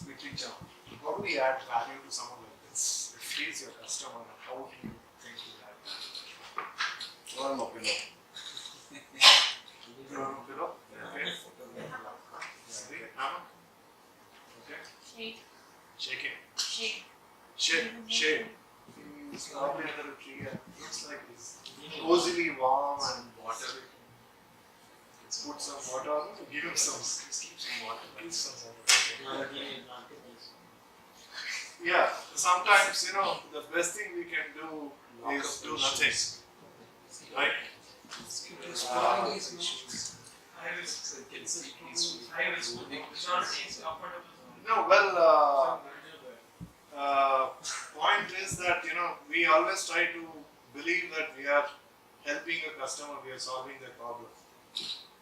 quickly jump. How do we add value to someone like this? If he is your customer, how do you think you add value? One more pillow. Pillow? Okay. Sorry, hammer? Okay. Shake. Shaking. Shake. Shade. He's probably under a tree and looks like he's cozily warm and water. Let's put some water on him, give him some, keep some water. Keep some water. Yeah, sometimes, the best thing we can do is do nothing. Right? No, well, point is that, we always try to believe that we are helping a customer, we are solving their problem.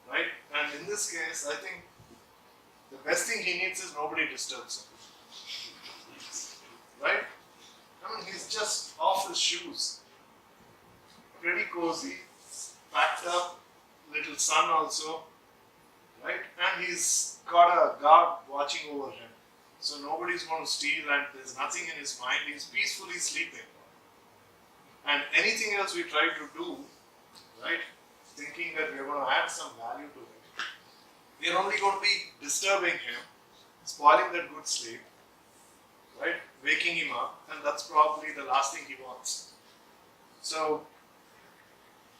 Right? And in this case, I think the best thing he needs is nobody disturbs him. Right? I mean, he's just off his shoes. Pretty cozy, packed up, little sun also. Right? And he's got a guard watching over him. So nobody's going to steal and there's nothing in his mind. He's peacefully sleeping. And anything else we try to do, right, thinking that we're going to add some value to it, we're only going to be disturbing him, spoiling that good sleep, right, waking him up, and that's probably the last thing he wants. So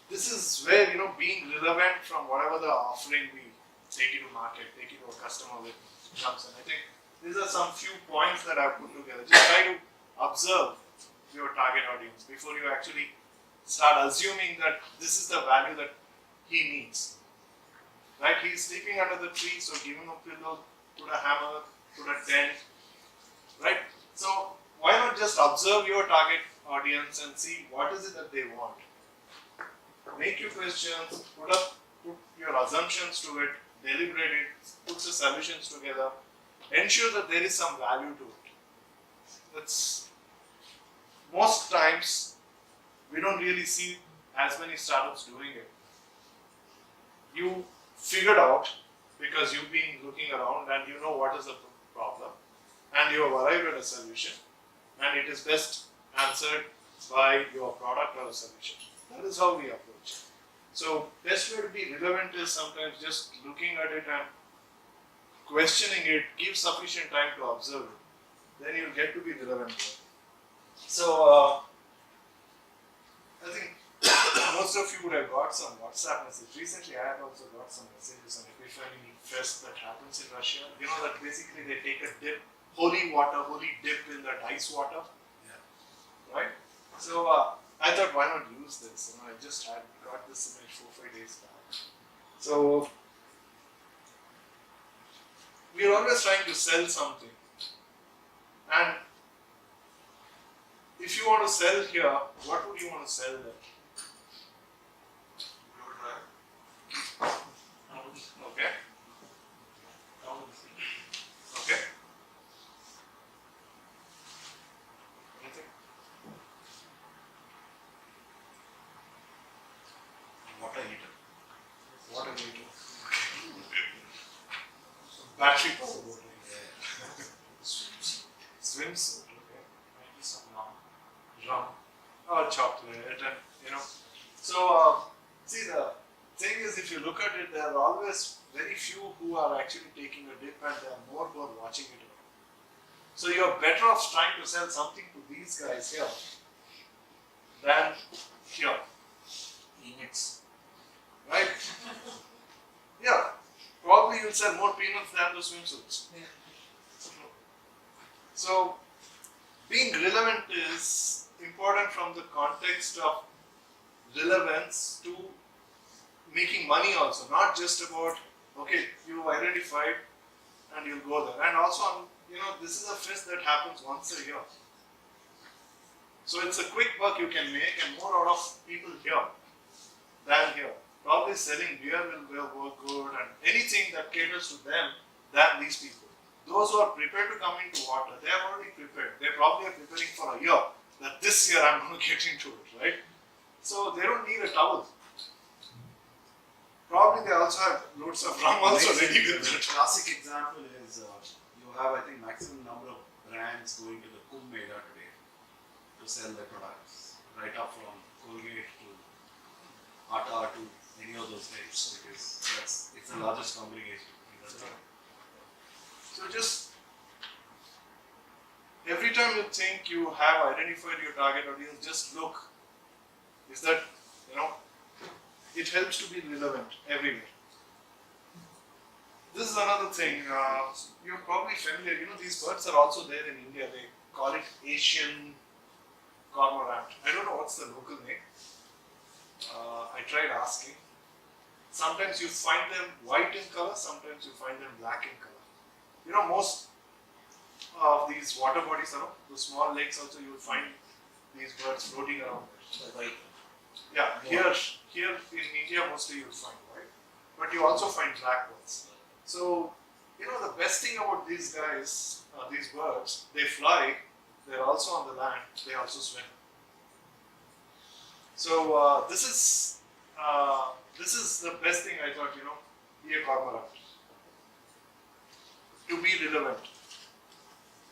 this is where, being relevant from whatever the offering we take it to market, take it to a customer with comes in. I think these are some few points that I've put together. Just try to observe your target audience before you actually start assuming that this is the value that he needs. Right? He's sleeping under the tree, so give him a pillow, put a hammer, put a tent. Right? So why not just observe your target audience and see what is it that they want. Make your questions, put your assumptions to it, deliberate it, put the solutions together, ensure that there is some value to it. That's most times we don't really see as many startups doing it. You figured out because you've been looking around and you know what is the problem and you have arrived at a solution and it is best answered by your product or a solution. That is how we approach it. So best way to be relevant is sometimes just looking at it and questioning it, give sufficient time to observe it. Then you'll get to be relevant. So I think most of you would have got some WhatsApp messages. Recently I had also got some messages on Epiphany Fest that happens in Russia. You know that basically they take a dip, holy dip in the ice water. Yeah. Right? So I thought, why not use this? I just had got this image 4 or 5 days back. So we are always trying to sell something. And if you want to sell here, what would you want to sell there? Okay. Okay. Anything? Water heater. Water heater. Battery powered water heater. Swimsuit. Okay. Maybe some Rum. Or chocolate, and So see, the thing is, if you look at it, there are always very few who are actually taking a dip, and there are more who are watching it. So you're better off trying to sell something to these guys here than here. peanuts. Right? Yeah. Probably you'll sell more peanuts than the swimsuits. Yeah. So, being relevant is important from the context of relevance to making money also, not just about, okay, you identified and you'll go there. And also, this is a fest that happens once a year. So it's a quick buck you can make and more out of people here than here. Probably selling beer will work good and anything that caters to them than these people. Those who are prepared to come into water, they are already prepared. They probably are preparing for a year that this year I'm going to get into it, right? So they don't need a towel. Probably they also have loads of rum also ready with The it. classic example is you have, I think, maximum number of brands going to the Kumbh Mela today to sell their products, right up from Colgate to Atta to any of those names, because it's the largest congregation in the world. So just every time you think you have identified your target audience, just look. Is that, it helps to be relevant everywhere. This is another thing, you're probably familiar, these birds are also there in India. They call it Asian cormorant. I don't know what's the local name. I tried asking. Sometimes you find them white in color, sometimes you find them black in color. Most of these water bodies, the small lakes also, you will find these birds floating around there. White. Yeah, here in India mostly you will find white, but you also find black ones. So, the best thing about these guys, these birds, they fly, they're also on the land, they also swim. So this is the best thing I thought, be a cormorant. To be relevant.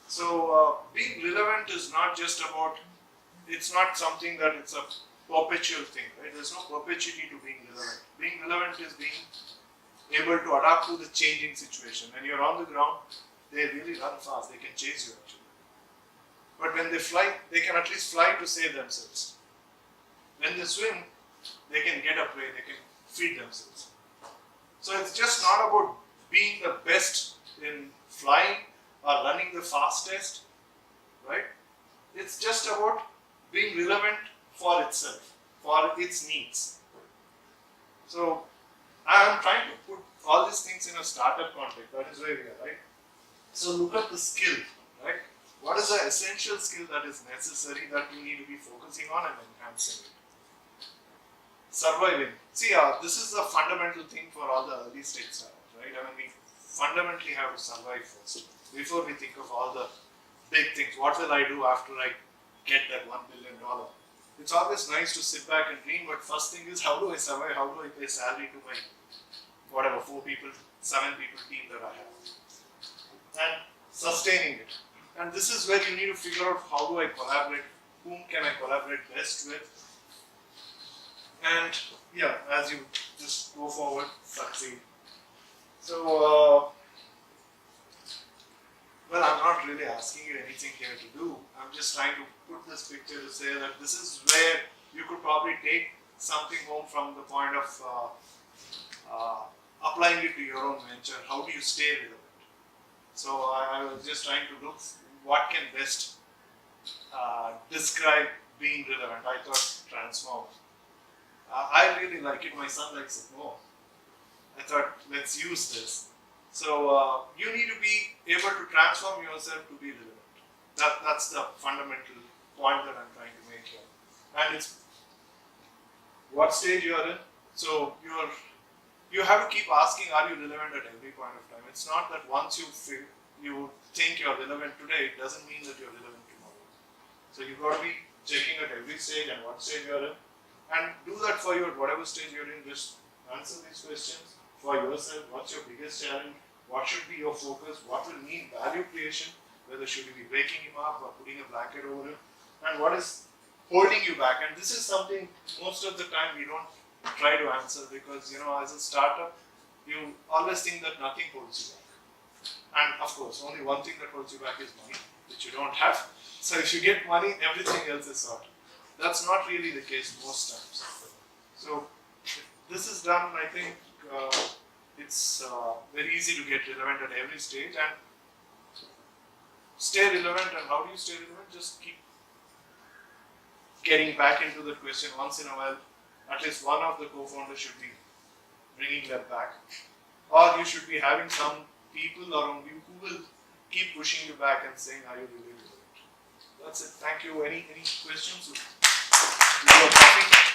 So being relevant is not just about, it's not something that it's a perpetual thing, right? There's no perpetuity to being relevant. Being relevant is being able to adapt to the changing situation. When you're on the ground, they really run fast, they can chase you actually. But when they fly, they can at least fly to save themselves. When they swim, they can get a prey, they can feed themselves. So it's just not about being the best in flying or running the fastest, right? It's just about being relevant for itself, for its needs. So I am trying to put all these things in a startup context, that is where we are, right? So look at the skill, right? What is the essential skill that is necessary that you need to be focusing on and enhancing it? Surviving. See, this is a fundamental thing for all the early stage startups, right? We fundamentally have to survive first before we think of all the big things. What will I do after I get that $1 billion? It's always nice to sit back and dream, but first thing is, how do I survive? How do I pay salary to my 4 people, 7 people team that I have? And sustaining it. And this is where you need to figure out, how do I collaborate? Whom can I collaborate best with? And yeah, as you just go forward, succeed. So, well, I'm not really asking you anything here to do. I'm just trying to put this picture to say that this is where you could probably take something home from the point of applying it to your own venture. How do you stay relevant? So I was just trying to look what can best describe being relevant. I thought transform. I really like it. My son likes it more. I thought, let's use this. So you need to be able to transform yourself to be relevant. That's the fundamental point that I'm trying to make here. And it's what stage you are in. So you have to keep asking, are you relevant at every point of time? It's not that once you think you're relevant today, it doesn't mean that you're relevant tomorrow. So you've got to be checking at every stage and what stage you're in. And do that for you at whatever stage you're in. Just answer these questions for yourself. What's your biggest challenge? What should be your focus? What will mean value creation? Whether should you be breaking him up or putting a blanket over him? And what is holding you back? And this is something most of the time we don't try to answer, because as a startup, you always think that nothing holds you back. And of course, only one thing that holds you back is money, which you don't have. So if you get money, everything else is sorted. That's not really the case most times. So if this is done, I think it's very easy to get relevant at every stage and stay relevant. And how do you stay relevant? Just keep getting back into the question once in a while. At least one of the co-founders should be bringing that back. Or you should be having some people around you who will keep pushing you back and saying, are you really relevant? That's it. Thank you. Any questions? You are talking.